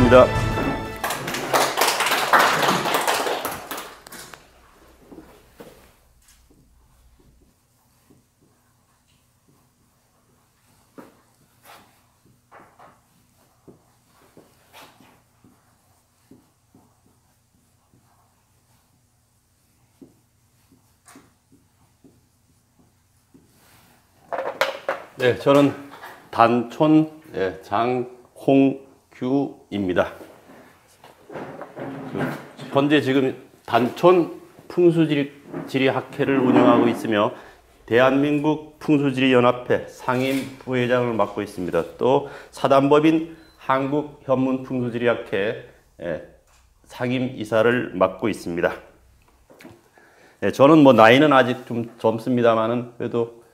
고맙습니다. 네, 저는 단촌 장홍규입니다. 현재 지금 단촌 풍수지리학회를 운영하고 있으며 대한민국 풍수지리연합회 상임 부회장을 맡고 있습니다. 또 사단법인 한국현문풍수지리학회 상임이사를 맡고 있습니다. 네, 저는 나이는 아직 좀 젊습니다만은 그래도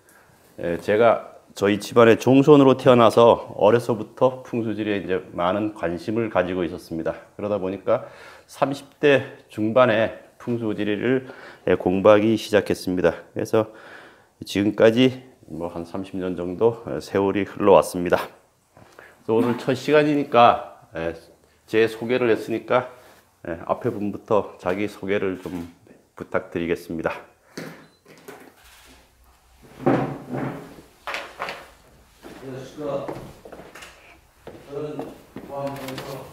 제가 저희 집안의 종손으로 태어나서 어려서부터 풍수지리에 이제 많은 관심을 가지고 있었습니다. 그러다 보니까 30대 중반에 풍수지리를 공부하기 시작했습니다. 그래서 지금까지 한 30년 정도 세월이 흘러왔습니다. 그래서 오늘 첫 시간이니까 제 소개를 했으니까 앞에 분부터 자기 소개를 좀 부탁드리겠습니다. 저는 포항에서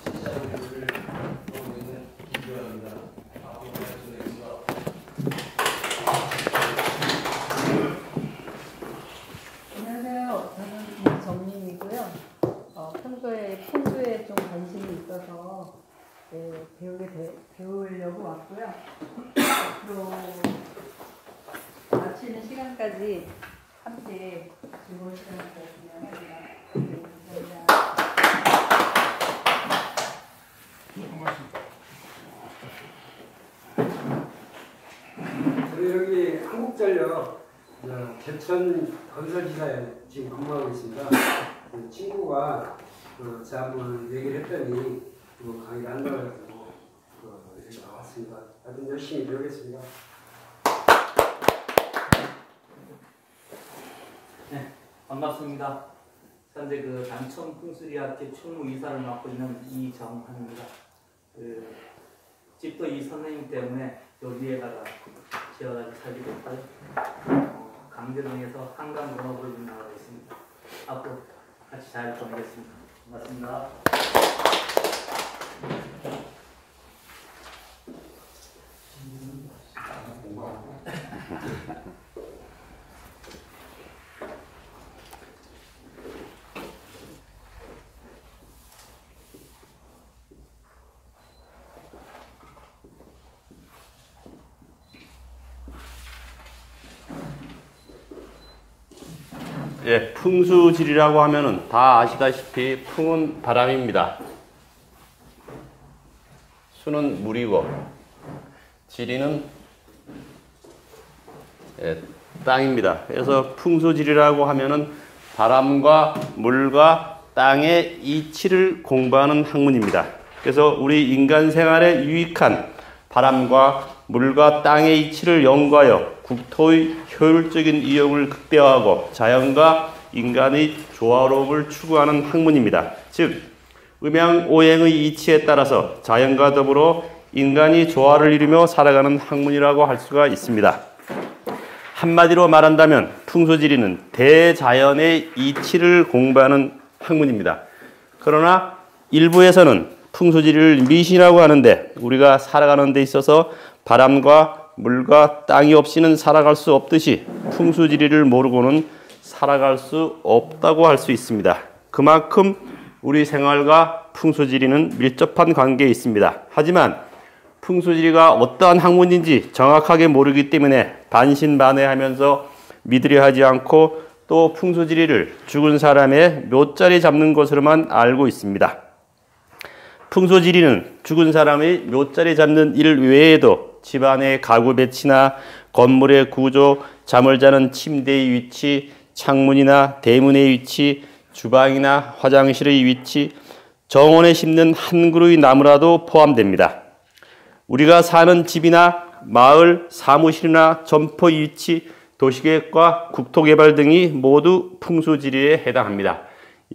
시사교육을 하고 있는 김주환입니다. 안녕하세요. 저는 김정민이고요. 평소에 풍수에 좀 관심이 있어서 배우려고 왔고요. 앞으로 마치는 시간까지 함께 즐거운 시간을 보냈으면 합니다. 저는 여기 한국전력 개천 건설지사에 지금 근무하고 있습니다. 친구가 제 한번 얘기를 했더니 강의를 한다고 해서 여기 나왔습니다. 하여튼 열심히 배우겠습니다. 네, 반갑습니다. 현재 단촌 풍수지리학회 총무이사를 맡고 있는 이정환입니다. 집도 이 선생님 때문에 여기에다가 지어가지고 살기도 했고요. 강제동에서 한강문화부를 운영하고 있습니다. 앞으로 같이 잘 보내겠습니다. 반갑습니다. 예, 풍수지리라고 하면은 다 아시다시피 풍은 바람입니다. 수는 물이고 지리는 땅입니다. 그래서 풍수지리라고 하면은 바람과 물과 땅의 이치를 공부하는 학문입니다. 그래서 우리 인간 생활에 유익한 바람과 물과 땅의 이치를 연구하여 국토의 효율적인 이용을 극대화하고 자연과 인간의 조화로움을 추구하는 학문입니다. 즉, 음양오행의 이치에 따라서 자연과 더불어 인간이 조화를 이루며 살아가는 학문이라고 할 수가 있습니다. 한마디로 말한다면 풍수지리는 대자연의 이치를 공부하는 학문입니다. 그러나 일부에서는 풍수지리를 미신이라고 하는데 우리가 살아가는 데 있어서 바람과 물과 땅이 없이는 살아갈 수 없듯이 풍수지리를 모르고는 살아갈 수 없다고 할 수 있습니다. 그만큼 우리 생활과 풍수지리는 밀접한 관계에 있습니다. 하지만 풍수지리가 어떠한 학문인지 정확하게 모르기 때문에 반신반의하면서 믿으려 하지 않고 또 풍수지리를 죽은 사람의 묘자리 잡는 것으로만 알고 있습니다. 풍수지리는 죽은 사람의 묘자리 잡는 일 외에도 집안의 가구 배치나 건물의 구조, 잠을 자는 침대의 위치, 창문이나 대문의 위치, 주방이나 화장실의 위치, 정원에 심는 한 그루의 나무라도 포함됩니다. 우리가 사는 집이나 마을, 사무실이나 점포의 위치, 도시계획과 국토개발 등이 모두 풍수지리에 해당합니다.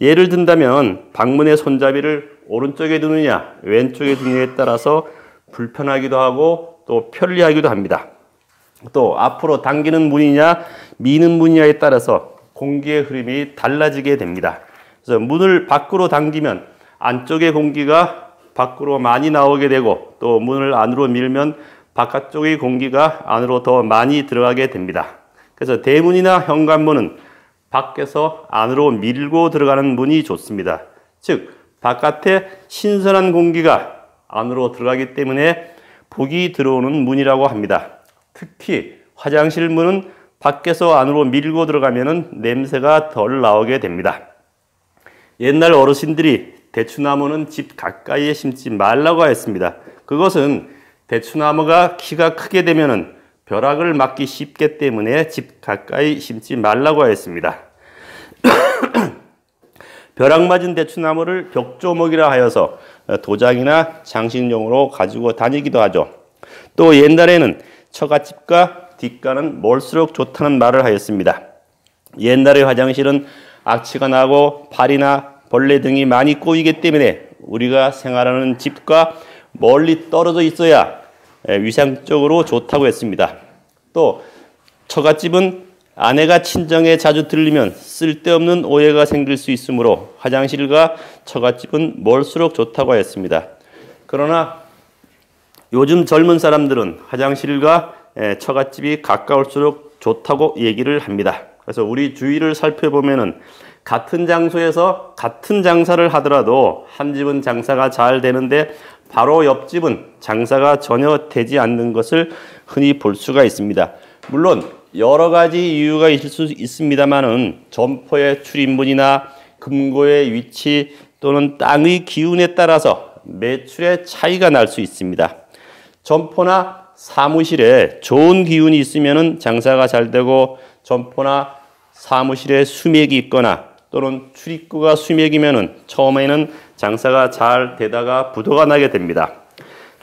예를 든다면 방문의 손잡이를 오른쪽에 두느냐 왼쪽에 두느냐에 따라서 불편하기도 하고 또 편리하기도 합니다. 또 앞으로 당기는 문이냐 미는 문이냐에 따라서 공기의 흐름이 달라지게 됩니다. 그래서 문을 밖으로 당기면 안쪽의 공기가 밖으로 많이 나오게 되고 또 문을 안으로 밀면 바깥쪽의 공기가 안으로 더 많이 들어가게 됩니다. 그래서 대문이나 현관문은 밖에서 안으로 밀고 들어가는 문이 좋습니다. 즉 바깥에 신선한 공기가 안으로 들어가기 때문에 복이 들어오는 문이라고 합니다. 특히 화장실 문은 밖에서 안으로 밀고 들어가면 냄새가 덜 나오게 됩니다. 옛날 어르신들이 대추나무는 집 가까이에 심지 말라고 했습니다. 그것은 대추나무가 키가 크게 되면 벼락을 맞기 쉽기 때문에 집 가까이 심지 말라고 했습니다. 벼락 맞은 대추나무를 벽조목이라 하여서 도장이나 장식용으로 가지고 다니기도 하죠. 또 옛날에는 처갓집과 뒷가는 멀수록 좋다는 말을 하였습니다. 옛날의 화장실은 악취가 나고 파리나 벌레 등이 많이 꼬이기 때문에 우리가 생활하는 집과 멀리 떨어져 있어야 위상적으로 좋다고 했습니다. 또 처갓집은 아내가 친정에 자주 들리면 쓸데없는 오해가 생길 수 있으므로 화장실과 처갓집은 멀수록 좋다고 했습니다. 그러나 요즘 젊은 사람들은 화장실과 처갓집이 가까울수록 좋다고 얘기를 합니다. 그래서 우리 주위를 살펴보면은 같은 장소에서 같은 장사를 하더라도 한 집은 장사가 잘 되는데 바로 옆집은 장사가 전혀 되지 않는 것을 흔히 볼 수가 있습니다. 물론 여러 가지 이유가 있을 수 있습니다만은 점포의 출입문이나 금고의 위치 또는 땅의 기운에 따라서 매출의 차이가 날 수 있습니다. 점포나 사무실에 좋은 기운이 있으면 장사가 잘 되고 점포나 사무실에 수맥이 있거나 또는 출입구가 수맥이면 처음에는 장사가 잘 되다가 부도가 나게 됩니다.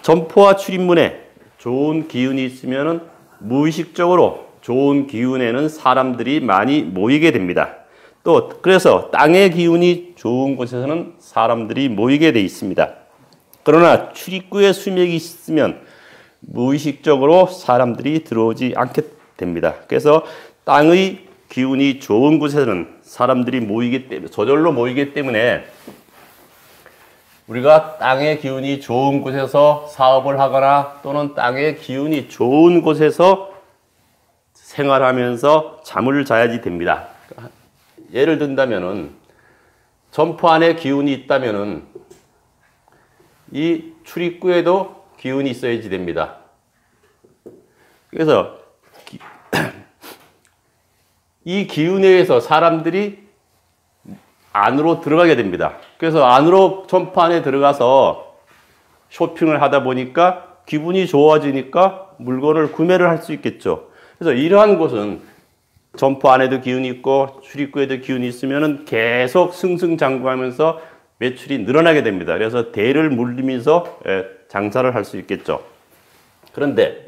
점포와 출입문에 좋은 기운이 있으면 무의식적으로 좋은 기운에는 사람들이 많이 모이게 됩니다. 또 그래서 땅의 기운이 좋은 곳에서는 사람들이 모이게 돼 있습니다. 그러나 출입구에 수맥이 있으면 무의식적으로 사람들이 들어오지 않게 됩니다. 그래서 땅의 기운이 좋은 곳에서는 사람들이 저절로 모이기 때문에 우리가 땅의 기운이 좋은 곳에서 사업을 하거나 또는 땅의 기운이 좋은 곳에서 생활하면서 잠을 자야지 됩니다. 예를 든다면은 점포 안에 기운이 있다면은 이 출입구에도 기운이 있어야지 됩니다. 그래서 이 기운에 의해서 사람들이 안으로 들어가게 됩니다. 그래서 안으로 점포 안에 들어가서 쇼핑을 하다 보니까 기분이 좋아지니까 물건을 구매를 할 수 있겠죠. 그래서 이러한 곳은 점포 안에도 기운이 있고 출입구에도 기운이 있으면 계속 승승장구하면서 매출이 늘어나게 됩니다. 그래서 대를 물리면서 장사를 할 수 있겠죠. 그런데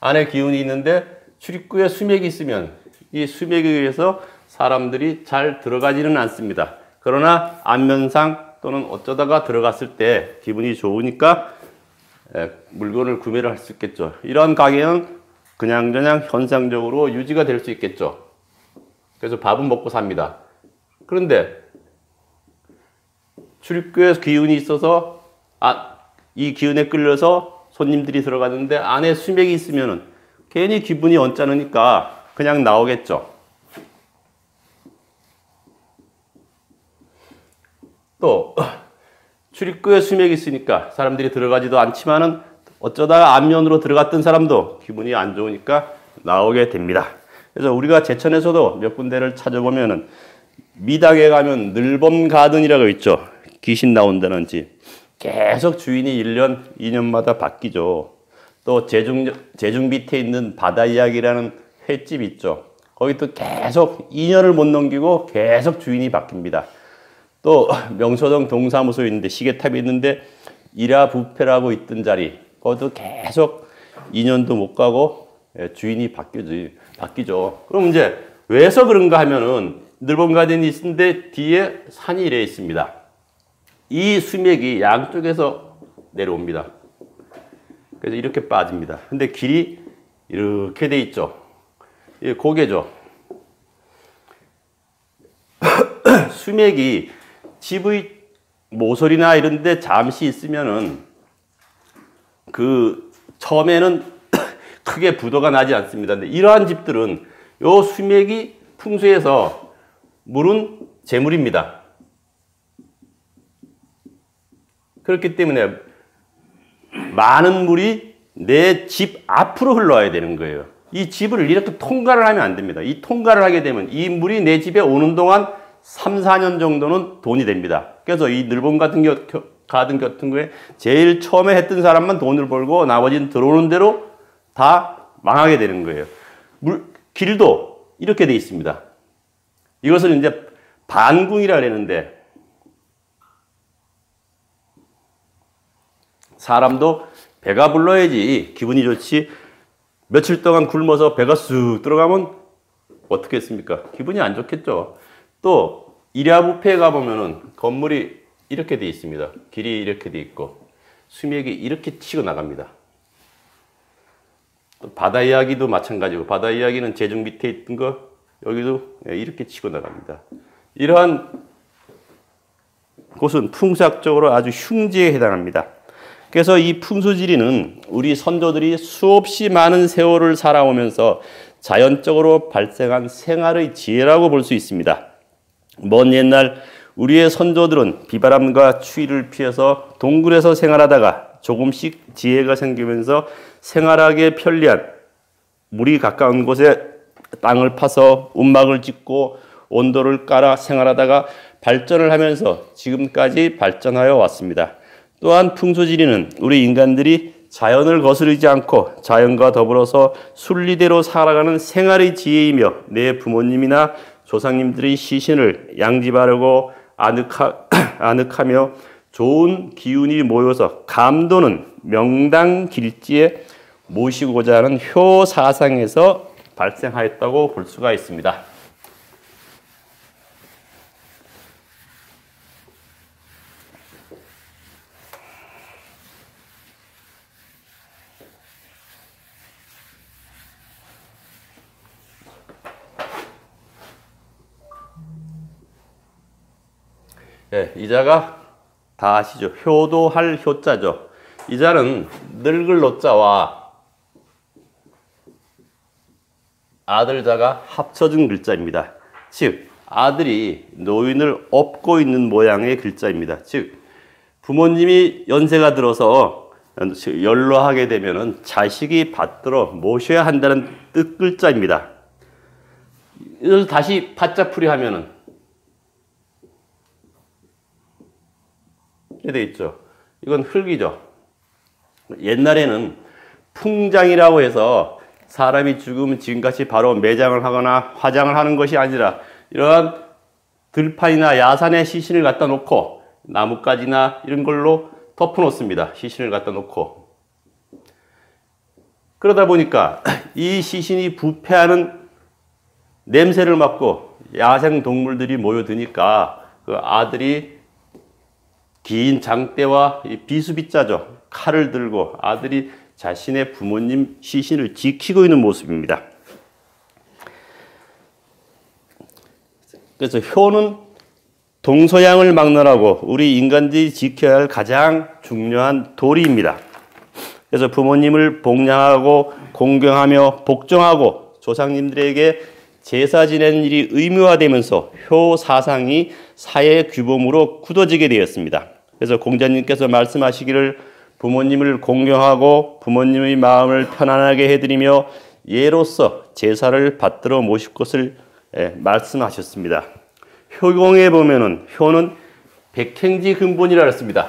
안에 기운이 있는데 출입구에 수맥이 있으면 이 수맥에 의해서 사람들이 잘 들어가지는 않습니다. 그러나 안면상 또는 어쩌다가 들어갔을 때 기분이 좋으니까 물건을 구매를 할 수 있겠죠. 이런 가게는 그냥 현상적으로 유지가 될 수 있겠죠. 그래서 밥은 먹고 삽니다. 그런데 출입구에 기운이 있어서 이 기운에 끌려서 손님들이 들어가는데 안에 수맥이 있으면 괜히 기분이 언짢으니까 그냥 나오겠죠. 또 출입구에 수맥이 있으니까 사람들이 들어가지도 않지만은 어쩌다가 안면으로 들어갔던 사람도 기분이 안 좋으니까 나오게 됩니다. 그래서 우리가 제천에서도 몇 군데를 찾아보면은 미당에 가면 늘범 가든이라고 있죠. 귀신 나온다는 집. 계속 주인이 1년, 2년마다 바뀌죠. 또 제중 밑에 있는 바다 이야기라는 횟집 있죠. 거기 또 계속 2년을 못 넘기고 계속 주인이 바뀝니다. 또 명소동 동사무소 있는데 시계탑이 있는데 이라 부페라고 있던 자리 거기도 계속 2년도 못 가고 주인이 바뀌죠. 그럼 이제 왜서 그런가 하면은 늘본 가든이 있는데 뒤에 산이 이래 있습니다. 이 수맥이 양쪽에서 내려옵니다. 그래서 이렇게 빠집니다. 근데 길이 이렇게 돼 있죠. 이게 고개죠. 수맥이 집의 모서리나 이런 데 잠시 있으면은 그 처음에는 크게 부도가 나지 않습니다. 근데 이러한 집들은 요 수맥이 풍수해서 물은 재물입니다. 그렇기 때문에 많은 물이 내 집 앞으로 흘러와야 되는 거예요. 이 집을 이렇게 통과를 하면 안 됩니다. 이 통과를 하게 되면 이 물이 내 집에 오는 동안 3, 4년 정도는 돈이 됩니다. 그래서 이 늘본 가든 경우에 제일 처음에 했던 사람만 돈을 벌고 나머지는 들어오는 대로 다 망하게 되는 거예요. 길도 이렇게 돼 있습니다. 이것을 이제 반궁이라 그러는데 사람도 배가 불러야지 기분이 좋지 며칠 동안 굶어서 배가 쑥 들어가면 어떻게 했습니까? 기분이 안 좋겠죠. 또 이랴부페에 가보면은 건물이 이렇게 돼 있습니다. 길이 이렇게 돼 있고 수맥이 이렇게 치고 나갑니다. 또 바다 이야기도 마찬가지고 바다 이야기는 제중 밑에 있던 거 여기도 이렇게 치고 나갑니다. 이러한 곳은 풍수학적으로 아주 흉지에 해당합니다. 그래서 이 풍수지리는 우리 선조들이 수없이 많은 세월을 살아오면서 자연적으로 발생한 생활의 지혜라고 볼 수 있습니다. 먼 옛날 우리의 선조들은 비바람과 추위를 피해서 동굴에서 생활하다가 조금씩 지혜가 생기면서 생활하기에 편리한 물이 가까운 곳에 땅을 파서 움막을 짓고 온도를 깔아 생활하다가 발전을 하면서 지금까지 발전하여 왔습니다. 또한 풍수지리는 우리 인간들이 자연을 거스르지 않고 자연과 더불어서 순리대로 살아가는 생활의 지혜이며 내 부모님이나 조상님들의 시신을 양지바르고 아늑하며 좋은 기운이 모여서 감도는 명당 길지에 모시고자 하는 효사상에서 발생하였다고 볼 수가 있습니다. 네, 이 자가 다 아시죠? 효도할 효자죠. 이 자는 늙을 노자와 아들자가 합쳐진 글자입니다. 즉 아들이 노인을 업고 있는 모양의 글자입니다. 즉 부모님이 연세가 들어서 연로하게 되면 자식이 받들어 모셔야 한다는 뜻 글자입니다. 이걸 다시 받자풀이 하면은 이렇게 돼 있죠. 이건 흙이죠. 옛날에는 풍장이라고 해서 사람이 죽으면 지금같이 바로 매장을 하거나 화장을 하는 것이 아니라 이러한 들판이나 야산에 시신을 갖다 놓고 나뭇가지나 이런 걸로 덮어 놓습니다. 시신을 갖다 놓고. 그러다 보니까 이 시신이 부패하는 냄새를 맡고 야생 동물들이 모여드니까 그 아들이 긴 장대와 비수빗자죠. 칼을 들고 아들이 자신의 부모님 시신을 지키고 있는 모습입니다. 그래서 효는 동서양을 막론하고 우리 인간들이 지켜야 할 가장 중요한 도리입니다. 그래서 부모님을 복양하고 공경하며 복종하고 조상님들에게 제사 지내는 일이 의무화되면서 효 사상이 사회 규범으로 굳어지게 되었습니다. 그래서 공자님께서 말씀하시기를 부모님을 공경하고 부모님의 마음을 편안하게 해드리며 예로서 제사를 받들어 모실 것을 말씀하셨습니다. 효공에 보면은 효는 백행지 근본이라 했습니다.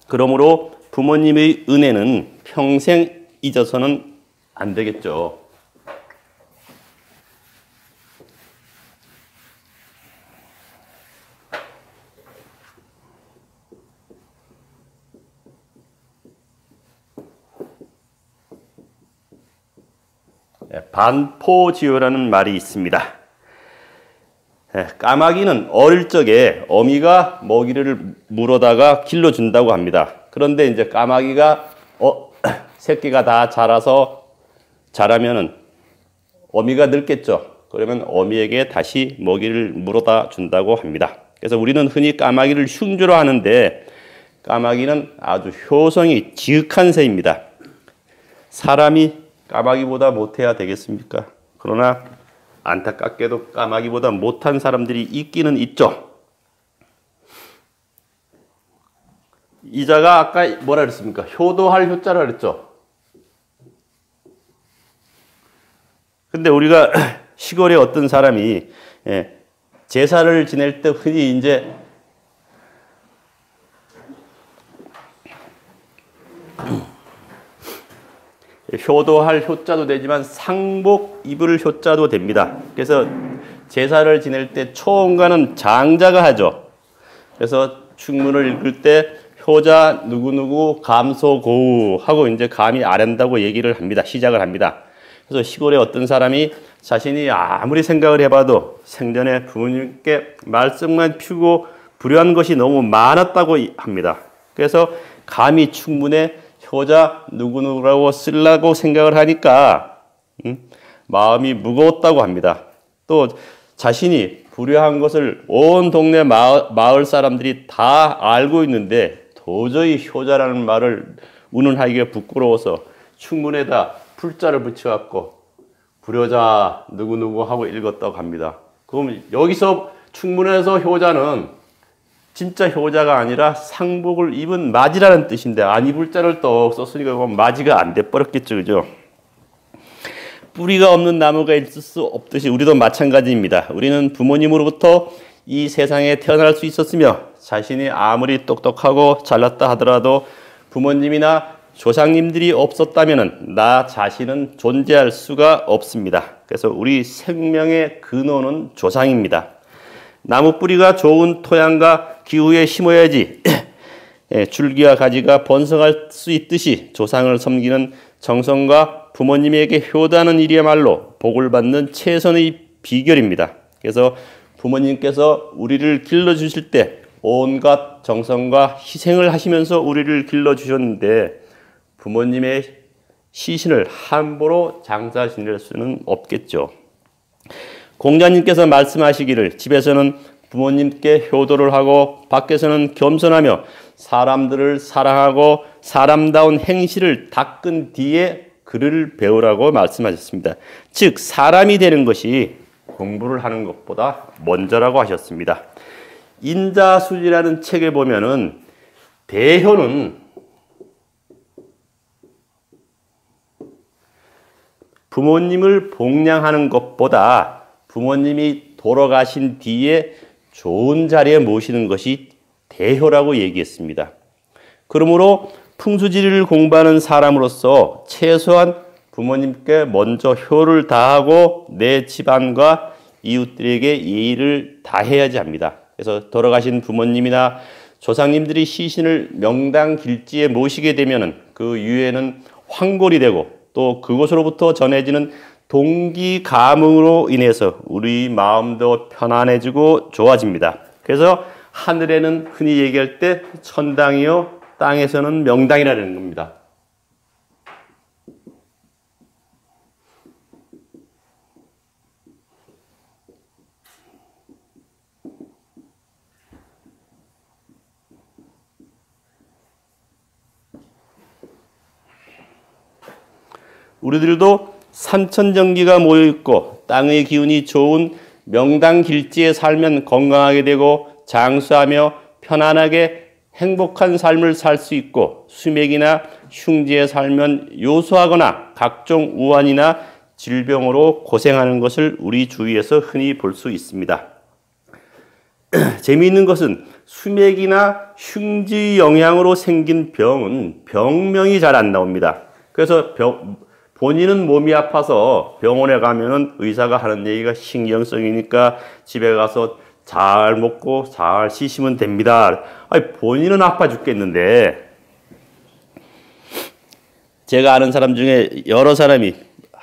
그러므로 부모님의 은혜는 평생 잊어서는 안 되겠죠. 반포지효라는 말이 있습니다. 까마귀는 어릴 적에 어미가 먹이를 물어다가 길러준다고 합니다. 그런데 이제 까마귀가 새끼가 다 자라면은 어미가 늙겠죠. 그러면 어미에게 다시 먹이를 물어다 준다고 합니다. 그래서 우리는 흔히 까마귀를 흉조로 하는데 까마귀는 아주 효성이 지극한 새입니다. 사람이 까마귀보다 못해야 되겠습니까? 그러나 안타깝게도 까마귀보다 못한 사람들이 있기는 있죠. 이자가 아까 뭐라 그랬습니까? 효도할 효자라 그랬죠. 근데 우리가 시골에 어떤 사람이 제사를 지낼 때 흔히 이제 효도할 효자도 되지만 상복 입을 효자도 됩니다. 그래서 제사를 지낼 때 초원가는 장자가 하죠. 그래서 축문을 읽을 때 효자 누구누구 감소고우 하고 이제 감히 아랜다고 얘기를 합니다. 시작을 합니다. 그래서 시골에 어떤 사람이 자신이 아무리 생각을 해봐도 생전에 부모님께 말썽만 피우고 불효한 것이 너무 많았다고 합니다. 그래서 감히 축문에 효자 누구누구라고 쓰려고 생각을 하니까 마음이 무거웠다고 합니다. 또 자신이 불효한 것을 온 동네 마을 사람들이 다 알고 있는데 도저히 효자라는 말을 운운하기가 부끄러워서 축문에다 풀자를 붙여갖고 불효자 누구누구 하고 읽었다고 합니다. 그럼 여기서 축문에서 효자는 진짜 효자가 아니라 상복을 입은 맞이라는 뜻인데 안 입을 자를 또 썼으니까 맞이가 안 돼버렸겠죠. 그죠? 뿌리가 없는 나무가 있을 수 없듯이 우리도 마찬가지입니다. 우리는 부모님으로부터 이 세상에 태어날 수 있었으며 자신이 아무리 똑똑하고 잘났다 하더라도 부모님이나 조상님들이 없었다면 나 자신은 존재할 수가 없습니다. 그래서 우리 생명의 근원은 조상입니다. 나무 뿌리가 좋은 토양과 기후에 심어야지 줄기와 가지가 번성할 수 있듯이 조상을 섬기는 정성과 부모님에게 효도하는 일이야말로 복을 받는 최선의 비결입니다. 그래서 부모님께서 우리를 길러주실 때 온갖 정성과 희생을 하시면서 우리를 길러주셨는데 부모님의 시신을 함부로 장사 지낼 수는 없겠죠. 공자님께서 말씀하시기를 집에서는 부모님께 효도를 하고 밖에서는 겸손하며 사람들을 사랑하고 사람다운 행실을 닦은 뒤에 글을 배우라고 말씀하셨습니다. 즉 사람이 되는 것이 공부를 하는 것보다 먼저라고 하셨습니다. 인자수지라는 책에 보면은 대효는 부모님을 복양하는 것보다 부모님이 돌아가신 뒤에 좋은 자리에 모시는 것이 대효라고 얘기했습니다. 그러므로 풍수지리를 공부하는 사람으로서 최소한 부모님께 먼저 효를 다하고 내 집안과 이웃들에게 예의를 다해야지 합니다. 그래서 돌아가신 부모님이나 조상님들이 시신을 명당 길지에 모시게 되면 그 유해는 황골이 되고 또 그곳으로부터 전해지는 동기 감흥으로 인해서 우리 마음도 편안해지고 좋아집니다. 그래서 하늘에는 흔히 얘기할 때 천당이요 땅에서는 명당이라는 겁니다. 우리들도 산천정기가 모여있고 땅의 기운이 좋은 명당 길지에 살면 건강하게 되고 장수하며 편안하게 행복한 삶을 살 수 있고 수맥이나 흉지에 살면 요소하거나 각종 우환이나 질병으로 고생하는 것을 우리 주위에서 흔히 볼 수 있습니다. 재미있는 것은 수맥이나 흉지 영향으로 생긴 병은 병명이 잘 안 나옵니다. 그래서 본인은 몸이 아파서 병원에 가면은 의사가 하는 얘기가 신경성이니까 집에 가서 잘 먹고 잘 쉬시면 됩니다. 아니, 본인은 아파 죽겠는데 제가 아는 사람 중에 여러 사람이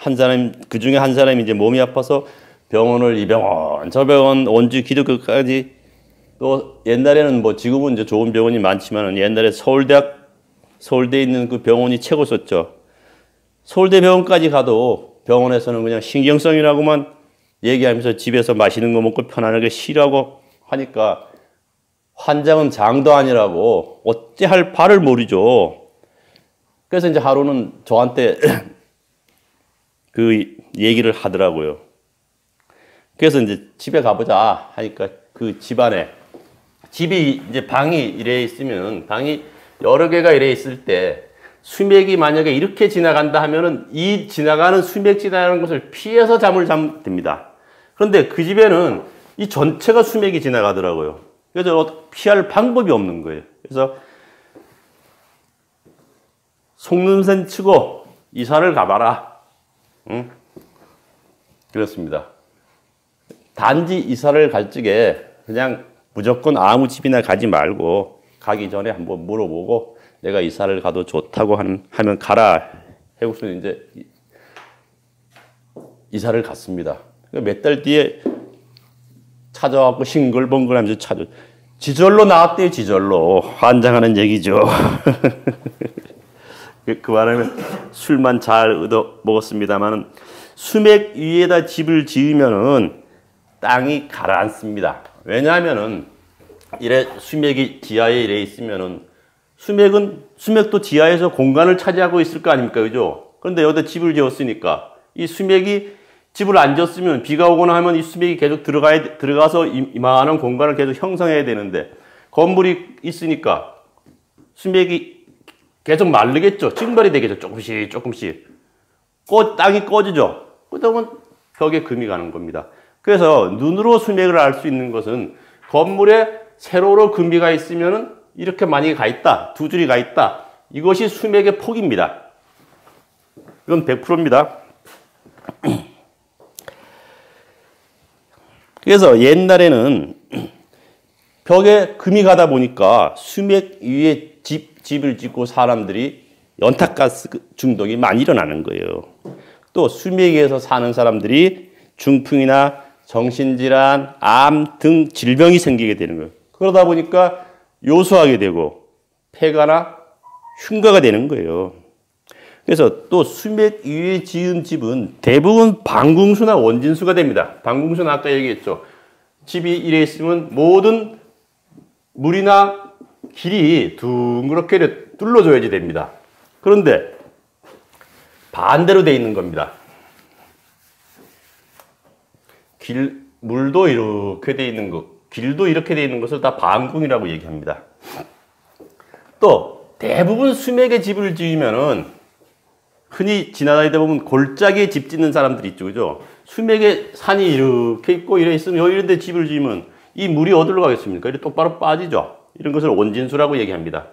한 사람, 그 중에 한 사람이 이제 몸이 아파서 병원을 이 병원, 저 병원, 원주 기독교까지 또 옛날에는 뭐 지금은 이제 좋은 병원이 많지만 옛날에 서울대에 있는 그 병원이 최고였었죠. 서울대 병원까지 가도 병원에서는 그냥 신경성이라고만 얘기하면서 집에서 맛있는 거 먹고 편안하게 쉬라고 하니까 환자는 장도 아니라고 어찌 할 바를 모르죠. 그래서 이제 하루는 저한테 그 얘기를 하더라고요. 그래서 이제 집에 가보자 하니까 그 집이 이제 방이 이래 있으면 방이 여러 개가 이래 있을 때 수맥이 만약에 이렇게 지나간다 하면은 이 지나가는 수맥 지나가는 것을 피해서 잠을 자면 됩니다. 그런데 그 집에는 이 전체가 수맥이 지나가더라고요. 그래서 피할 방법이 없는 거예요. 그래서 속눈썹 치고 이사를 가봐라. 응? 그렇습니다. 단지 이사를 갈 적에 그냥 무조건 아무 집이나 가지 말고 가기 전에 한번 물어보고 내가 이사를 가도 좋다고 하면 가라. 해고서 이제 이사를 갔습니다. 몇 달 뒤에 찾아와서 싱글벙글하면서 지절로 나왔대요. 지절로. 환장하는 얘기죠. 그 말하면 술만 잘 얻어 먹었습니다만은 수맥 위에다 집을 지으면은 땅이 가라앉습니다. 왜냐하면은 이래 수맥이 지하에 이래 있으면은 수맥도 지하에서 공간을 차지하고 있을 거 아닙니까, 그죠? 그런데 여기다 집을 지었으니까 이 수맥이 집을 안 지었으면 비가 오거나 하면 이 수맥이 계속 들어가서 이만한 공간을 계속 형성해야 되는데 건물이 있으니까 수맥이 계속 마르겠죠. 증발이 되겠죠. 조금씩. 땅이 꺼지죠. 그러면 벽에 금이 가는 겁니다. 그래서 눈으로 수맥을 알 수 있는 것은 건물에 세로로 금이가 있으면은 이렇게 많이 가 있다. 두 줄이 가 있다. 이것이 수맥의 폭입니다. 이건 100%입니다. 그래서 옛날에는 벽에 금이 가다 보니까 수맥 위에 집을 짓고 사람들이 연탄가스 중독이 많이 일어나는 거예요. 또 수맥에서 사는 사람들이 중풍이나 정신질환, 암 등 질병이 생기게 되는 거예요. 그러다 보니까 요소하게 되고 폐가나 흉가가 되는 거예요. 그래서 또 수맥 위에 지은 집은 대부분 방궁수나 원진수가 됩니다. 방궁수는 아까 얘기했죠. 집이 이래 있으면 모든 물이나 길이 둥그렇게 뚫어줘야지 됩니다. 그런데 반대로 돼 있는 겁니다. 물도 이렇게 돼 있는 것, 길도 이렇게 돼 있는 것을 다 방궁이라고 얘기합니다. 또 대부분 수맥에 집을 지으면은 흔히 지나다니다 보면 골짜기에 집 짓는 사람들이 있죠, 그죠? 수맥에 산이 이렇게 있고 이래 있으면 이런 데 집을 지으면 이 물이 어디로 가겠습니까? 이렇게 똑바로 빠지죠. 이런 것을 원진수라고 얘기합니다.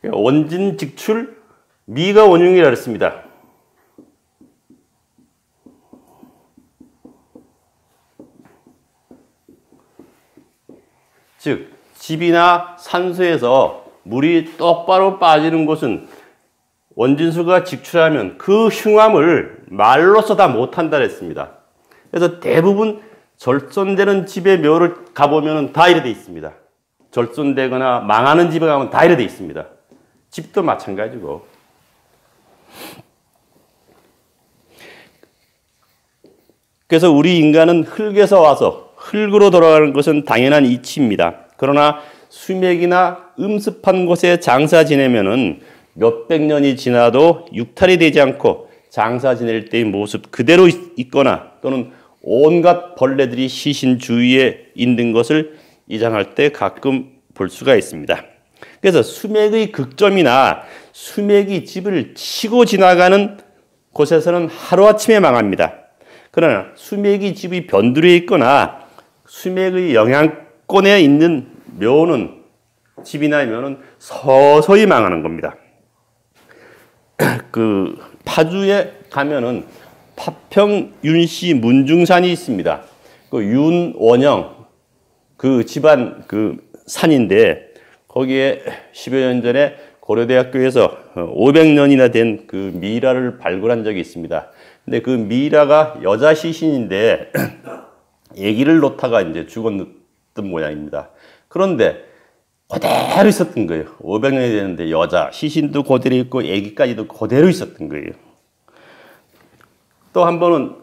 원진 직출 미가 원흉이라 했습니다. 즉 집이나 산소에서 물이 똑바로 빠지는 곳은 원진수가 직출하면 그 흉함을 말로써 다 못한다 그랬습니다. 그래서 대부분 절손되는 집의 묘를 가보면 다 이래 돼 있습니다. 절손되거나 망하는 집에 가면 다 이래 돼 있습니다. 집도 마찬가지고. 그래서 우리 인간은 흙에서 와서 흙으로 돌아가는 것은 당연한 이치입니다. 그러나 수맥이나 음습한 곳에 장사 지내면은 몇백 년이 지나도 육탈이 되지 않고 장사 지낼 때의 모습 그대로 있거나 또는 온갖 벌레들이 시신 주위에 있는 것을 이장할 때 가끔 볼 수가 있습니다. 그래서 수맥의 극점이나 수맥이 집을 치고 지나가는 곳에서는 하루아침에 망합니다. 그러나 수맥이 집이 변두리에 있거나 수맥의 영향권에 있는 묘는 집이나 묘는 서서히 망하는 겁니다. 그 파주에 가면은 파평 윤씨 문중산이 있습니다. 그 윤원영 그 집안 그 산인데 거기에 10여 년 전에 고려대학교에서 500년이나 된 그 미라를 발굴한 적이 있습니다. 근데 그 미라가 여자 시신인데 아기를 놓다가 이제 죽었던 모양입니다. 그런데 그대로 있었던 거예요. 500년이 되는데 여자 시신도 그대로 있고 아기까지도 그대로 있었던 거예요. 또 한 번은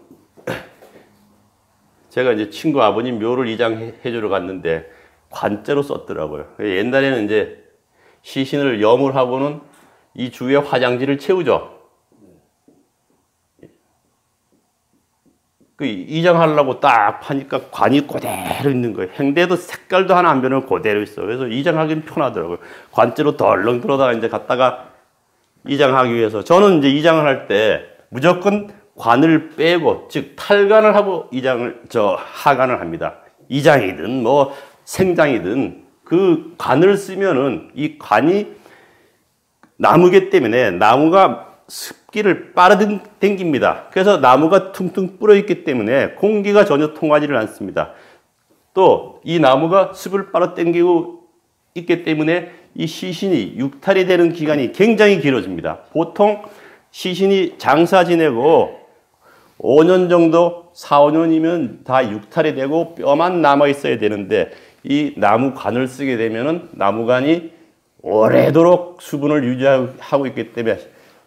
제가 이제 친구 아버님 묘를 이장해 주러 갔는데 관째로 썼더라고요. 옛날에는 이제 시신을 염을 이 주위에 화장지를 채우죠. 그 이장하려고 딱 파니까 관이 그대로 있는 거예요. 행대도 색깔도 하나 안 변하고 그대로 있어. 그래서 이장하기는 편하더라고요. 관째로 덜렁 들어다가 이제 갔다가 이장하기 위해서 저는 이제 이장을 할 때 무조건 관을 빼고 즉 탈관을 하고 하관을 합니다. 이장이든 뭐 생장이든 그 관을 쓰면은 이 관이 나무기 때문에 나무가 습기를 빨아당깁니다. 그래서 나무가 퉁퉁 불어있기 때문에 공기가 전혀 통하지를 않습니다. 또 이 나무가 습을 빨아당기고 있기 때문에 이 시신이 육탈이 되는 기간이 굉장히 길어집니다. 보통 시신이 장사 지내고 5년 정도, 4, 5년이면 다 육탈이 되고 뼈만 남아 있어야 되는데 이 나무관을 쓰게 되면은 나무관이 오래도록 수분을 유지하고 있기 때문에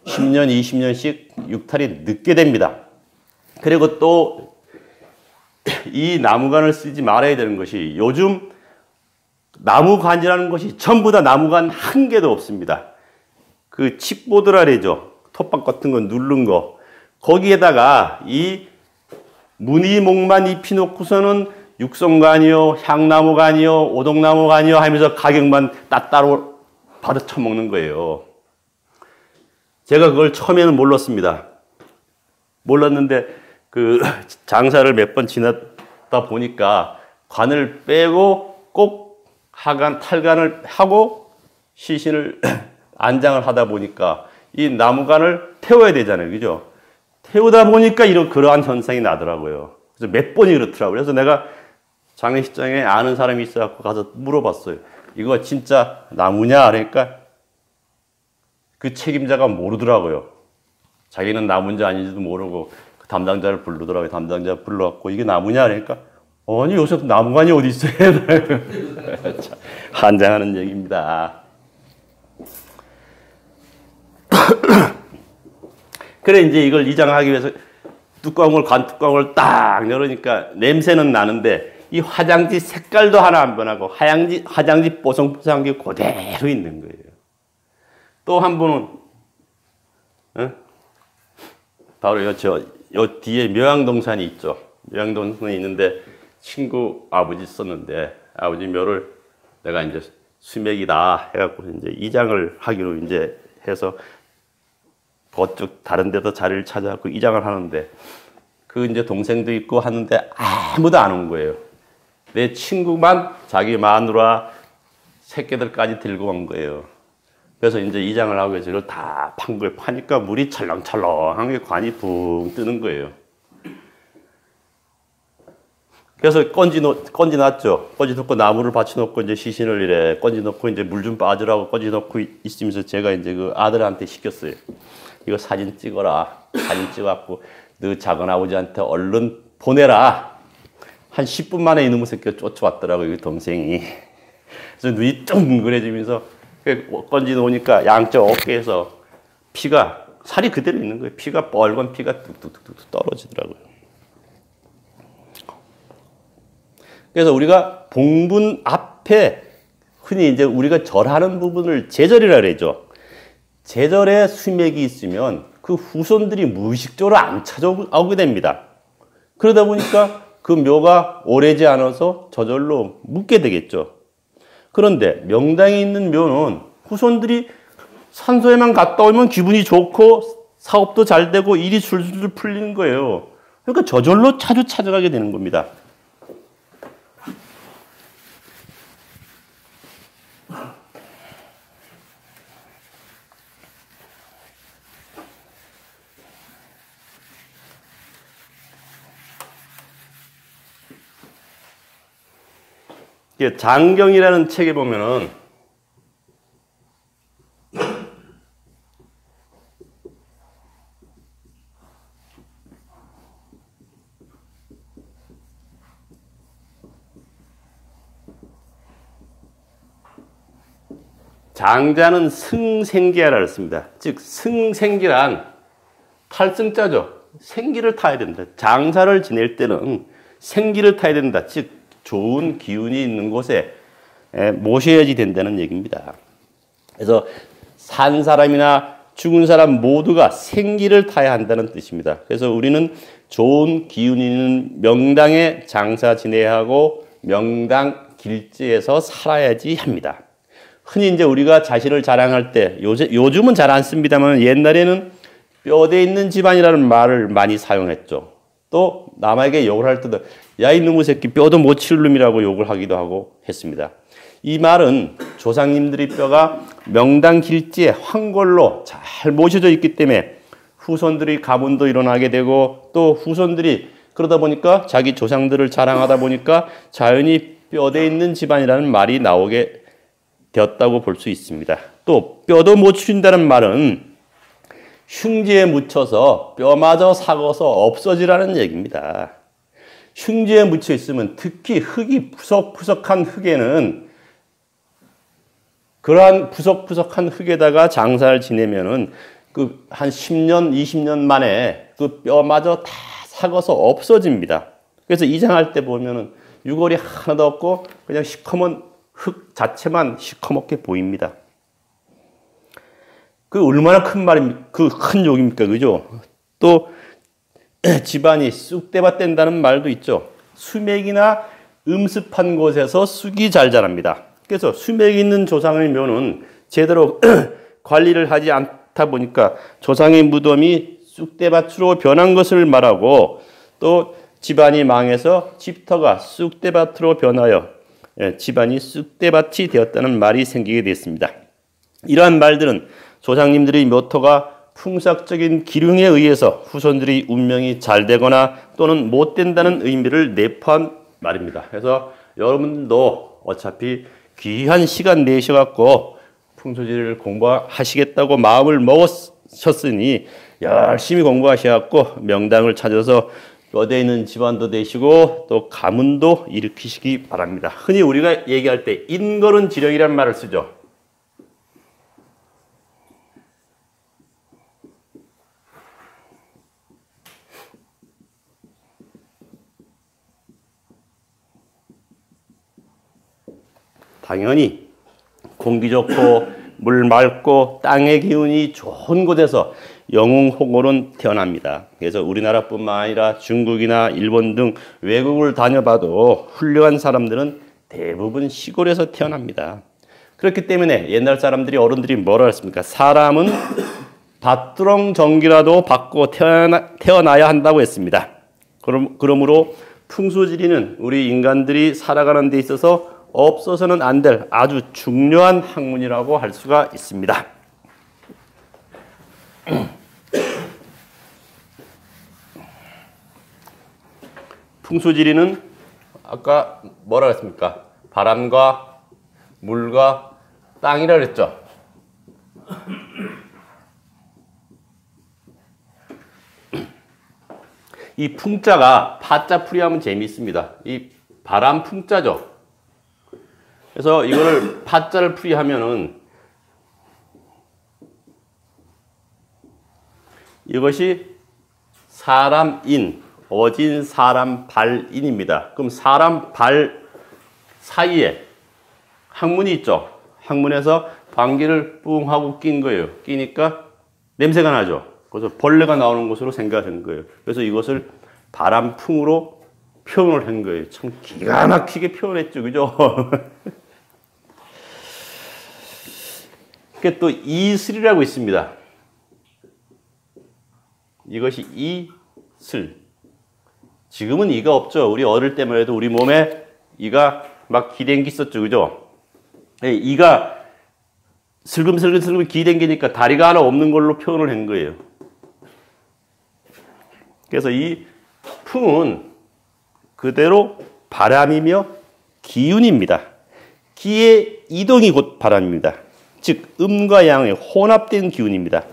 10년, 20년씩 육탈이 늦게 됩니다. 그리고 또 이 나무관을 쓰지 말아야 되는 것이 요즘 나무관이라는 것이 전부 다 나무관 한 개도 없습니다. 그 칩보드라 그러죠. 톱밥 같은 거 누른 거. 거기에다가 이 무늬목만 입혀놓고서는 육성관이요, 향나무관이요, 오동나무관이요 하면서 가격만 따로 받아 처먹는 거예요. 제가 그걸 처음에는 몰랐습니다. 몰랐는데 그 장사를 몇 번 지났다 보니까 관을 빼고 꼭 탈관을 하고 시신을 안장을 하다 보니까 이 나무관을 태워야 되잖아요. 그죠? 태우다 보니까 그러한 현상이 나더라고요. 그래서 몇 번이 그렇더라고요. 그래서 내가 장례식장에 아는 사람이 있어갖고 가서 물어봤어요. 이거 진짜 나무냐? 그러니까 그 책임자가 모르더라고요. 자기는 나무인지 아닌지도 모르고 그 담당자를 부르더라고요. 담당자 불러갖고 이게 나무냐? 그러니까 아니 요새 나무관이 어디 있어요? 환장하는 얘기입니다. 그래 이제 이걸 이장하기 위해서 관 뚜껑을 딱 열으니까 냄새는 나는데 이 화장지 색깔도 하나 안 변하고 화장지 뽀송뽀송한 게 그대로 있는 거예요. 또 한 분은 바로 요 뒤에 묘양동산이 있죠. 묘양동산이 있는데 친구 아버지 썼는데 아버지 묘를 내가 이제 수맥이다 해갖고 이제 이장을 하기로 이제 해서 그쪽 다른 데도 자리를 찾아갖고 이장을 하는데 그 이제 동생도 있고 하는데 아무도 안 온 거예요. 내 친구만 자기 마누라 새끼들까지 들고 온 거예요. 그래서 이제 이장을 하고 해서 이걸 다 판 걸 파니까 물이 찰랑찰랑한 게 관이 붕 뜨는 거예요. 그래서 건지 놨죠. 건지 놓고 나무를 받쳐놓고 이제 시신을 이래 건지 놓고 이제 물 좀 빠지라고 건지 놓고 있으면서 제가 이제 그 아들한테 시켰어요. 이거 사진 찍어라. 사진 찍어갖고 너 작은 아버지한테 얼른 보내라. 한 10분 만에 이놈의 새끼가 쫓아왔더라고요. 이 동생이. 그래서 눈이 뚱그레지면서 건지 놓으니까 양쪽 어깨에서 살이 그대로 있는 거예요. 빨간 피가 뚝뚝뚝 떨어지더라고요. 그래서 우리가 봉분 앞에 흔히 이제 우리가 절하는 부분을 제절이라 그러죠. 제절에 수맥이 있으면 그 후손들이 무의식적으로 안 찾아오게 됩니다. 그러다 보니까 그 묘가 오래지 않아서 저절로 묻게 되겠죠. 그런데 명당에 있는 묘는 후손들이 산소에만 갔다 오면 기분이 좋고 사업도 잘 되고 일이 술술 풀리는 거예요. 그러니까 저절로 자주 찾아가게 되는 겁니다. 장경이라는 책에 보면은 장자는 승생기하라 그랬습니다. 즉 승생기란 탈승자죠. 생기를 타야 된다. 장사를 지낼 때는 생기를 타야 된다. 즉 좋은 기운이 있는 곳에 모셔야지 된다는 얘기입니다. 그래서 산 사람이나 죽은 사람 모두가 생기를 타야 한다는 뜻입니다. 그래서 우리는 좋은 기운이 있는 명당에 장사 지내야 하고 명당 길지에서 살아야지 합니다. 흔히 이제 우리가 자신을 자랑할 때 요즘은 잘 안 씁니다만 옛날에는 뼈대 있는 집안이라는 말을 많이 사용했죠. 또 남에게 욕을 할 때도 야 이놈의 새끼 뼈도 못 칠 놈이라고 욕을 하기도 하고 했습니다. 이 말은 조상님들의 뼈가 명당 길지에 황골로 잘 모셔져 있기 때문에 후손들이 가문도 일어나게 되고 또 후손들이 그러다 보니까 자기 조상들을 자랑하다 보니까 자연히 뼈대 있는 집안이라는 말이 나오게 되었다고 볼 수 있습니다. 또 뼈도 못 치린다는 말은 흉지에 묻혀서 뼈마저 삭아서 없어지라는 얘기입니다. 흉지에 묻혀 있으면 특히 흙이 푸석푸석한 흙에는 그러한 푸석푸석한 흙에다가 장사를 지내면은 그 한 10년, 20년 만에 그 뼈마저 다 삭아서 없어집니다. 그래서 이장할 때 보면은 유골이 하나도 없고 그냥 시커먼 흙 자체만 시커멓게 보입니다. 그 얼마나 큰 말입니까? 그 큰 욕입니까? 그죠? 또 집안이 쑥대밭 된다는 말도 있죠. 수맥이나 음습한 곳에서 쑥이 잘 자랍니다. 그래서 수맥 있는 조상의 묘는 제대로 관리를 하지 않다 보니까 조상의 무덤이 쑥대밭으로 변한 것을 말하고 또 집안이 망해서 집터가 쑥대밭으로 변하여 집안이 쑥대밭이 되었다는 말이 생기게 됐습니다. 이러한 말들은 조상님들의 묘토가 풍속적인 기륭에 의해서 후손들의 운명이 잘 되거나 또는 못 된다는 의미를 내포한 말입니다. 그래서 여러분들도 어차피 귀한 시간 내셔갖고 풍수지리를 공부하시겠다고 마음을 먹으셨으니 열심히 공부하셔갖고 명당을 찾아서 뼈대 있는 집안도 되시고 또 가문도 일으키시기 바랍니다. 흔히 우리가 얘기할 때 인거른 지령이라는 말을 쓰죠. 당연히 공기 좋고 물 맑고 땅의 기운이 좋은 곳에서 영웅홍으로는 태어납니다. 그래서 우리나라뿐만 아니라 중국이나 일본 등 외국을 다녀봐도 훌륭한 사람들은 대부분 시골에서 태어납니다. 그렇기 때문에 옛날 사람들이 어른들이 뭐라 했습니까? 사람은 밭두렁 전기라도 받고 태어나야 한다고 했습니다. 그러므로 풍수지리는 우리 인간들이 살아가는 데 있어서 없어서는 안 될 아주 중요한 학문이라고 할 수가 있습니다. 풍수지리는 아까 뭐라 했습니까? 바람과 물과 땅이라 그랬죠. 이 풍자가 파자 풀이하면 재미있습니다. 이 바람 풍자죠. 그래서 이거를 파자를 풀이하면은 이것이 사람인, 어진 사람 발인입니다. 그럼 사람 발 사이에 항문이 있죠. 항문에서 방귀를 뿡 하고 낀 거예요. 끼니까 냄새가 나죠. 그래서 벌레가 나오는 것으로 생각하는 거예요. 그래서 이것을 바람풍으로 표현을 한 거예요. 참 기가 막히게 표현했죠. 그죠? 그게 또 이슬이라고 있습니다. 이것이 이슬. 지금은 이가 없죠. 우리 어릴 때만 해도 우리 몸에 이가 막 기댕기 있었죠. 그죠? 이가 슬금슬금 기댕기니까 다리가 하나 없는 걸로 표현을 한 거예요. 그래서 이 풍은 그대로 바람이며 기운입니다. 기의 이동이 곧 바람입니다. 즉 음과 양의 혼합된 기운입니다.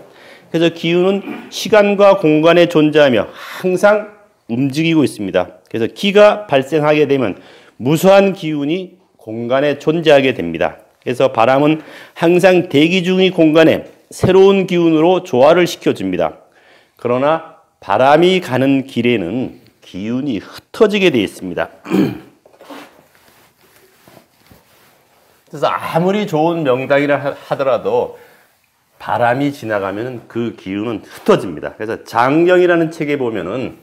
그래서 기운은 시간과 공간에 존재하며 항상 움직이고 있습니다. 그래서 기가 발생하게 되면 무수한 기운이 공간에 존재하게 됩니다. 그래서 바람은 항상 대기 중의 공간에 새로운 기운으로 조화를 시켜줍니다. 그러나 바람이 가는 길에는 기운이 흩어지게 되어 있습니다. 그래서 아무리 좋은 명당이라 하더라도 바람이 지나가면 그 기운은 흩어집니다. 그래서 장경이라는 책에 보면은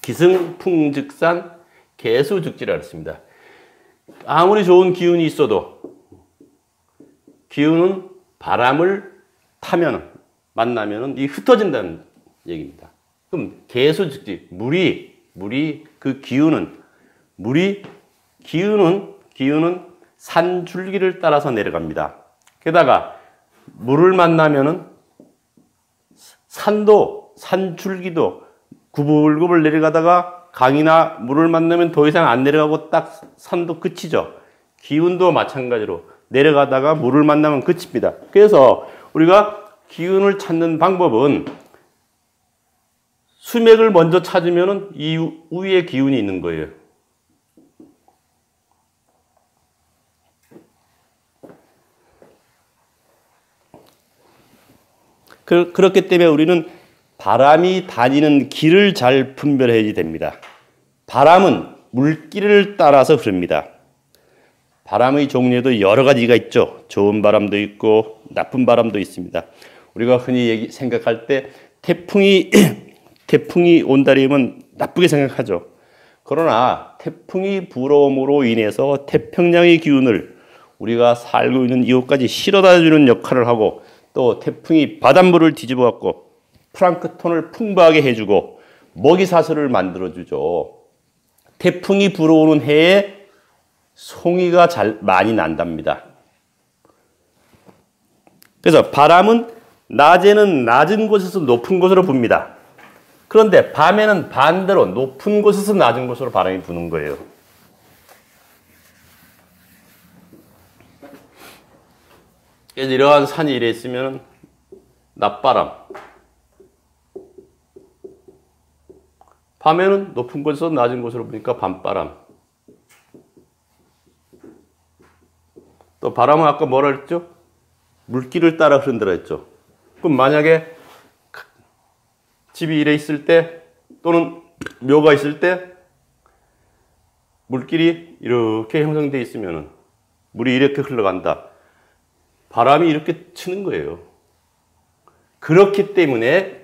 기승풍즉산 개수즉지라 했습니다. 아무리 좋은 기운이 있어도 기운은 바람을 타면 만나면 이 흩어진다는 얘기입니다. 그럼 개수즉지 물이 그 기운은 기운은 산 줄기를 따라서 내려갑니다. 게다가 물을 만나면은 산 줄기도 구불구불 내려가다가 강이나 물을 만나면 더 이상 안 내려가고 딱 산도 끝이죠. 기운도 마찬가지로 내려가다가 물을 만나면 끝입니다. 그래서 우리가 기운을 찾는 방법은 수맥을 먼저 찾으면 이 위에 기운이 있는 거예요. 그렇기 때문에 우리는 바람이 다니는 길을 잘 분별해야 됩니다. 바람은 물길을 따라서 흐릅니다. 바람의 종류도 여러 가지가 있죠. 좋은 바람도 있고 나쁜 바람도 있습니다. 우리가 흔히 생각할 때 태풍이 온다면 나쁘게 생각하죠. 그러나 태풍이 불어옴으로 인해서 태평양의 기운을 우리가 살고 있는 이곳까지 실어다 주는 역할을 하고, 또 태풍이 바닷물을 뒤집어 갖고 플랑크톤을 풍부하게 해주고 먹이사슬을 만들어주죠. 태풍이 불어오는 해에 송이가 많이 난답니다. 그래서 바람은 낮에는 낮은 곳에서 높은 곳으로 붑니다. 그런데 밤에는 반대로 높은 곳에서 낮은 곳으로 바람이 부는 거예요. 그래서 이러한 산이 이래 있으면 낮바람, 밤에는 높은 곳에서 낮은 곳으로 부니까 밤바람. 또 바람은 아까 뭐라 그랬죠? 물길을 따라 흐른다고 했죠. 그럼 만약에 집이 이래 있을 때 또는 묘가 있을 때 물길이 이렇게 형성되어 있으면 물이 이렇게 흘러간다. 바람이 이렇게 치는 거예요. 그렇기 때문에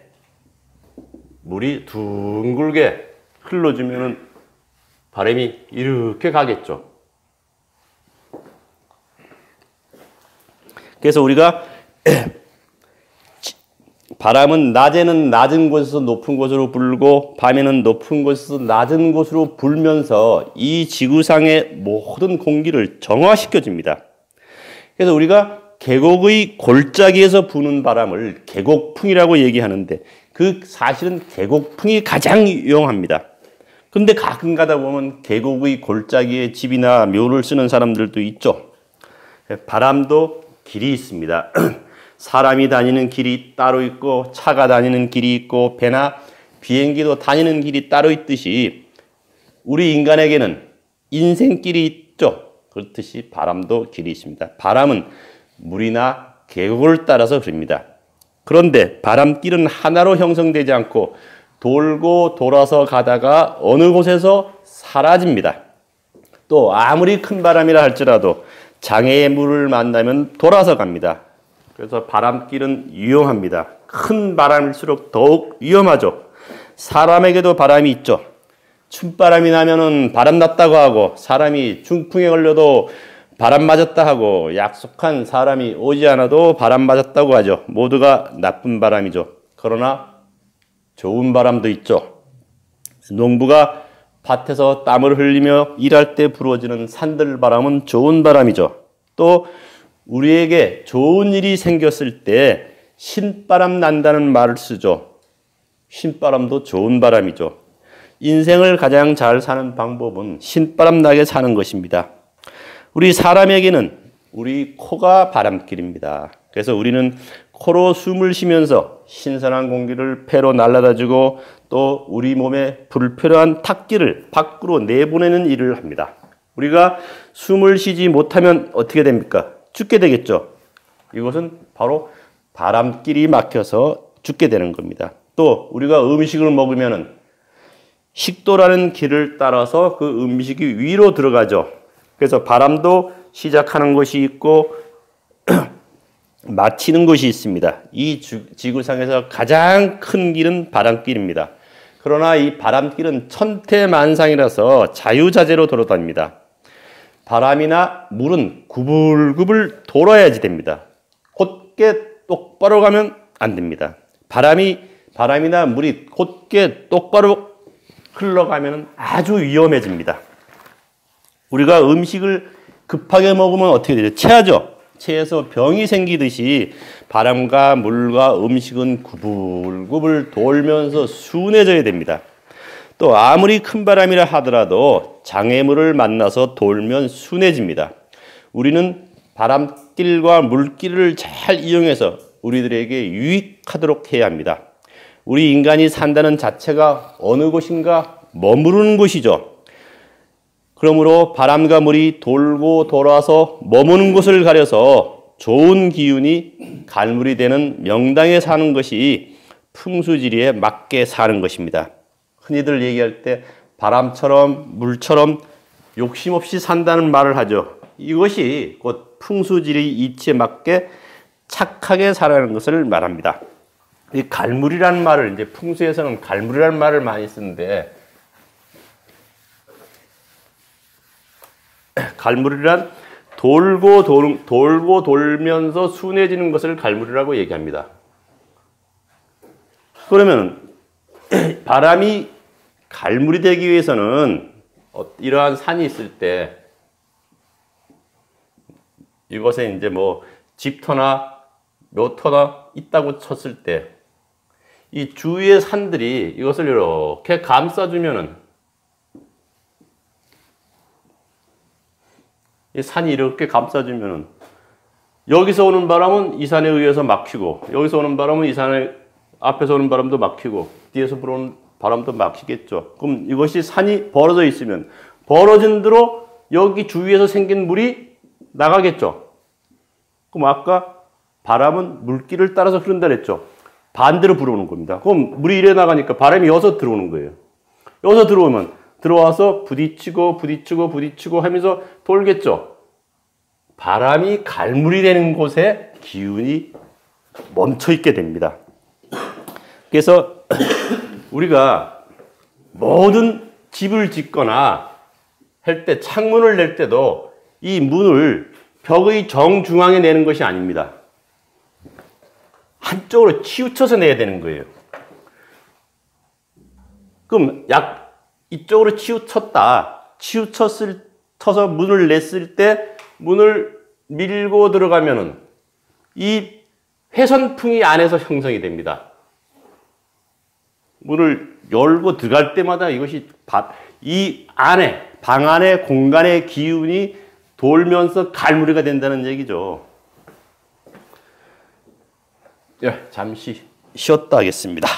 물이 둥글게 흘러주면 바람이 이렇게 가겠죠. 그래서 우리가 바람은 낮에는 낮은 곳에서 높은 곳으로 불고 밤에는 높은 곳에서 낮은 곳으로 불면서 이 지구상의 모든 공기를 정화시켜 줍니다. 그래서 우리가 계곡의 골짜기에서 부는 바람을 계곡풍이라고 얘기하는데, 그 사실은 계곡풍이 가장 유용합니다. 그런데 가끔 가다 보면 계곡의 골짜기에 집이나 묘를 쓰는 사람들도 있죠. 바람도 길이 있습니다. 사람이 다니는 길이 따로 있고 차가 다니는 길이 있고 배나 비행기도 다니는 길이 따로 있듯이 우리 인간에게는 인생길이 있죠. 그렇듯이 바람도 길이 있습니다. 바람은 물이나 계곡을 따라서 흐릅니다. 그런데 바람길은 하나로 형성되지 않고 돌고 돌아서 가다가 어느 곳에서 사라집니다. 또 아무리 큰 바람이라 할지라도 장애의 물을 만나면 돌아서 갑니다. 그래서 바람길은 유용합니다. 큰 바람일수록 더욱 위험하죠. 사람에게도 바람이 있죠. 춤바람이 나면은 바람 났다고 하고, 사람이 중풍에 걸려도 바람 맞았다 하고, 약속한 사람이 오지 않아도 바람 맞았다고 하죠. 모두가 나쁜 바람이죠. 그러나 좋은 바람도 있죠. 농부가 밭에서 땀을 흘리며 일할 때 불어지는 산들바람은 좋은 바람이죠. 또 우리에게 좋은 일이 생겼을 때 신바람 난다는 말을 쓰죠. 신바람도 좋은 바람이죠. 인생을 가장 잘 사는 방법은 신바람 나게 사는 것입니다. 우리 사람에게는 우리 코가 바람길입니다. 그래서 우리는 코로 숨을 쉬면서 신선한 공기를 폐로 날아다주고 또 우리 몸에 불필요한 탁기를 밖으로 내보내는 일을 합니다. 우리가 숨을 쉬지 못하면 어떻게 됩니까? 죽게 되겠죠. 이것은 바로 바람길이 막혀서 죽게 되는 겁니다. 또 우리가 음식을 먹으면 식도라는 길을 따라서 그 음식이 위로 들어가죠. 그래서 바람도 시작하는 것이 있고 마치는 것이 있습니다. 이 지구상에서 가장 큰 길은 바람길입니다. 그러나 이 바람길은 천태만상이라서 자유자재로 돌아다닙니다. 바람이나 물은 구불구불 돌아야지 됩니다. 곧게 똑바로 가면 안 됩니다. 바람이나 물이 곧게 똑바로 흘러가면 아주 위험해집니다. 우리가 음식을 급하게 먹으면 어떻게 되죠? 체하죠. 체해서 병이 생기듯이 바람과 물과 음식은 구불구불 돌면서 순해져야 됩니다. 또 아무리 큰 바람이라 하더라도 장애물을 만나서 돌면 순해집니다. 우리는 바람길과 물길을 잘 이용해서 우리들에게 유익하도록 해야 합니다. 우리 인간이 산다는 자체가 어느 곳인가 머무르는 곳이죠. 그러므로 바람과 물이 돌고 돌아서 머무는 곳을 가려서 좋은 기운이 갈물이 되는 명당에 사는 것이 풍수지리에 맞게 사는 것입니다. 흔히들 얘기할 때 바람처럼 물처럼 욕심 없이 산다는 말을 하죠. 이것이 곧 풍수지리 이치에 맞게 착하게 살아가는 것을 말합니다. 이 갈물이라는 말을 이제 풍수에서는 갈물이라는 말을 많이 쓰는데 갈물이란 돌고 돌면서 순해지는 것을 갈물이라고 얘기합니다. 그러면 바람이 갈물이 되기 위해서는 이러한 산이 있을 때 이것에 이제 뭐 집터나 묘터나 있다고 쳤을 때 이 주위의 산들이 이것을 이렇게 감싸주면은 이 산이 이렇게 감싸주면은 여기서 오는 바람은 이 산에 의해서 막히고 여기서 오는 바람은 이 산에 앞에서 오는 바람도 막히고 뒤에서 불어오는 바람도 막히겠죠. 그럼 이것이 산이 벌어져 있으면 벌어진 대로 여기 주위에서 생긴 물이 나가겠죠. 그럼 아까 바람은 물길을 따라서 흐른다 그랬죠. 반대로 불어오는 겁니다. 그럼 물이 이래 나가니까 바람이 여기서 들어오는 거예요. 여기서 들어오면 들어와서 부딪히고 하면서 돌겠죠. 바람이 갈물이 되는 곳에 기운이 멈춰 있게 됩니다. 그래서 우리가 모든 집을 짓거나 할 때 창문을 낼 때도 이 문을 벽의 정중앙에 내는 것이 아닙니다. 한쪽으로 치우쳐서 내야 되는 거예요. 그럼 이쪽으로 치우쳐서 문을 냈을 때 문을 밀고 들어가면은 이 회선풍이 안에서 형성이 됩니다. 문을 열고 들어갈 때마다 이것이 이 안에 방 안의 공간의 기운이 돌면서 갈무리가 된다는 얘기죠. 예, 잠시 쉬었다 하겠습니다.